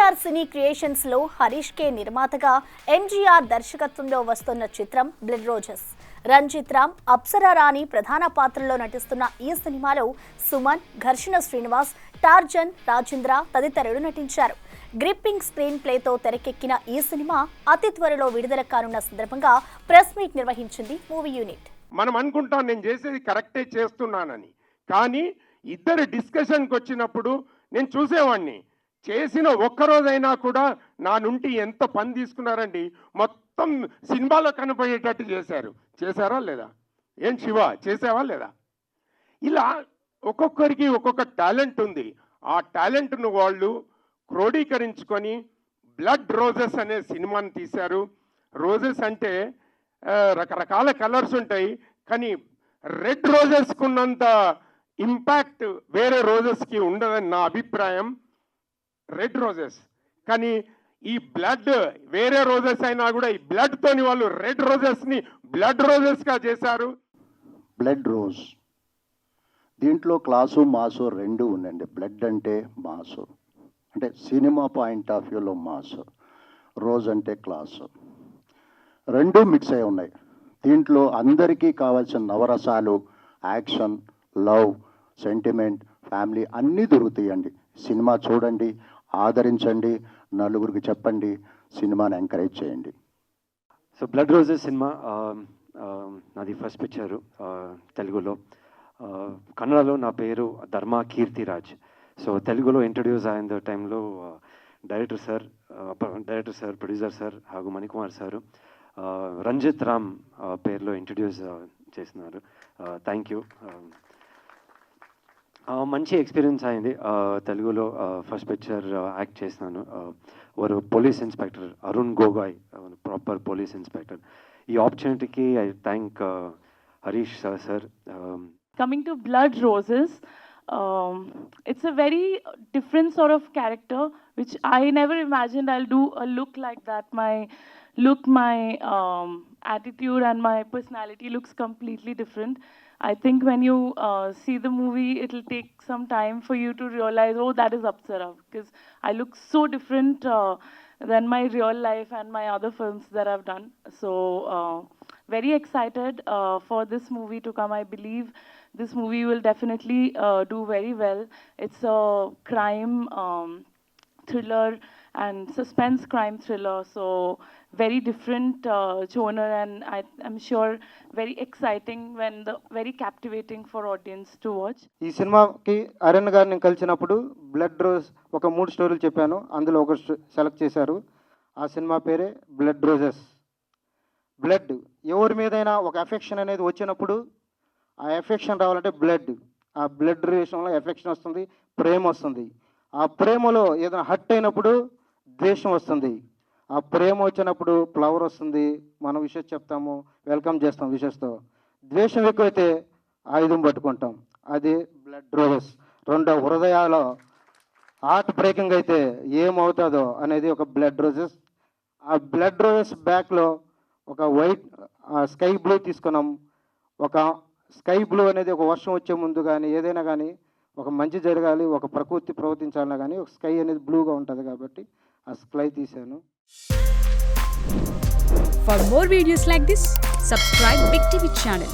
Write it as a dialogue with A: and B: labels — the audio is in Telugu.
A: ఎన్టీఆర్ సినీ క్రియేషన్స్ లో హరీష్ కే నిర్మాతగా ఎంజీఆర్ దర్శకత్వంలో వస్తున్న చిత్రం బ్లడ్ రోజెస్. రంజిత్ రామ్, అప్సరా రాణి ప్రధాన పాత్రల్లో నటిస్తున్న ఈ సినిమాలో సుమన్, ఘర్షణ శ్రీనివాస్, టార్జన్, రాజేంద్ర తదితరులు నటించారు. గ్రిప్పింగ్ స్క్రీన్ ప్లేతో తెరకెక్కిన ఈ సినిమా అతి త్వరలో విడుదల కానున్న సందర్భంగా ప్రెస్ మీట్ నిర్వహించింది మూవీ యూనిట్.
B: మనం అనుకుంటాం నేను చేసేది కరెక్టే చేస్తున్నానని, కానీ ఇద్దరు డిస్కషన్కి వచ్చినప్పుడు నేను చూసేవాడిని. చేసిన ఒక్కరోజైనా కూడా నా నుండి ఎంత పని తీసుకున్నారండి. మొత్తం సినిమాలో కనపడేటట్టు చేశారా లేదా? ఏం శివ చేసావా లేదా? ఇలా ఒక్కొక్కరికి ఒక్కొక్క టాలెంట్ ఉంది. ఆ టాలెంట్ను వాళ్ళు క్రోడీకరించుకొని బ్లడ్ రోజెస్ అనే సినిమాని తీశారు. రోజెస్ అంటే రకరకాల కలర్స్ ఉంటాయి, కానీ రెడ్ రోజెస్కి ఉన్నంత ఇంపాక్ట్ వేరే రోజెస్కి ఉండదని నా అభిప్రాయం. రెడ్ రోజెస్ కానీ ఈ బ్లడ్ వేరే రోజెస్ అయినా కూడా ఈ బ్లడ్ తోని వాళ్ళు రెడ్ రోజెస్ని బ్లడ్ రోజెస్గా చేశారు.
C: బ్లడ్ రోజ్ దీంట్లో క్లాసు మాసు రెండు ఉందండి. బ్లడ్ అంటే మాసు, అంటే సినిమా పాయింట్ ఆఫ్ వ్యూలో మాసు, రోజ్ అంటే క్లాసు, రెండు మిక్స్ అయి ఉన్నాయి. దీంట్లో అందరికీ కావాల్సిన నవరసాలు, యాక్షన్, లవ్, సెంటిమెంట్, ఫ్యామిలీ అన్నీ దొరుకుతాయండి. సినిమా చూడండి, ఆదరించండి, నలుగురికి చెప్పండి, సినిమాని ఎంకరేజ్ చేయండి.
D: సో బ్లడ్ రోజెస్ సినిమా నాది ఫస్ట్ పిక్చరు తెలుగులో. కన్నడలో నా పేరు ధర్మ కీర్తిరాజ్. సో తెలుగులో ఇంట్రడ్యూస్ అయిన టైంలో డైరెక్టర్ సార్, ప్రొడ్యూసర్ సార్ ಹಾಗೂ మణికుమార్ సారు రంజిత్ రామ్ పేరులో ఇంట్రడ్యూస్ చేసినారు. Thank you. మంచి ఎక్స్పీరియన్స్ అయింది. తెలుగులో ఫస్ట్ పిక్చర్ యాక్ట్ చేసినాను. ఒక police inspector Arun Gogoi, proper police inspector. ఈ ఆపర్చునిటీకి I thank Harish sir.
E: Coming to Blood Roses, it's a very different sort of character which I never imagined I'll do a look like that. My attitude and my personality looks completely different. I think when you see the movie, it'll take some time for you to realize, oh, that is Apsara, because I look so different than my real life and my other films that I've done. So very excited for this movie to come. I believe this movie will definitely do very well. It's a crime thriller and suspense crime thriller, so very different genre, and I'm sure very exciting, very captivating for audience to watch.
F: ఈ సినిమాకి అరణ్ గారిని కలిసినప్పుడు బ్లడ్ రోజ్ ఒక 3 స్టోరీలు చెప్పాను, అందులో ఒక సెలెక్ట్ చేశారు. ఆ సినిమా పేరే బ్లడ్ రోజెస్. బ్లడ్ ఎవరి మీదైనా ఒక ఎఫెక్షన్ అనేది వచ్చినప్పుడు ఆ ఎఫెక్షన్ రావాలంటే బ్లడ్, ఆ బ్లడ్ రిలేషన్లో ఎఫెక్షన్ వస్తుంది, ప్రేమ వస్తుంది. ఆ ప్రేమలో ఏదైనా హర్ట్ అయినప్పుడు ద్వేషం వస్తుంది. ఆ ప్రేమ వచ్చినప్పుడు ఫ్లవర్ వస్తుంది, మనం విషెస్ చెప్తాము, వెల్కమ్ చేస్తాం విషెస్తో. ద్వేషం ఎక్కువైతే ఆయుధం పట్టుకుంటాం, అది బ్లడ్ రోజెస్. రెండో హృదయాల్లో హార్ట్ బ్రేకింగ్ అయితే ఏమవుతుందో అనేది ఒక బ్లడ్ రోజెస్. ఆ బ్లడ్ రోజెస్ బ్యాక్లో ఒక వైట్ స్కై బ్లూ తీసుకున్నాం. ఒక స్కై బ్లూ అనేది ఒక వర్షం వచ్చే ముందు కానీ ఏదైనా కానీ ఒక మంచి జరగాలి, ఒక ప్రకృతి ప్రవర్తించాలన్నా కానీ ఒక స్కై అనేది బ్లూగా ఉంటుంది కాబట్టి ఆ స్కై తీశాను.
G: For more videos like this, subscribe Big TV channel.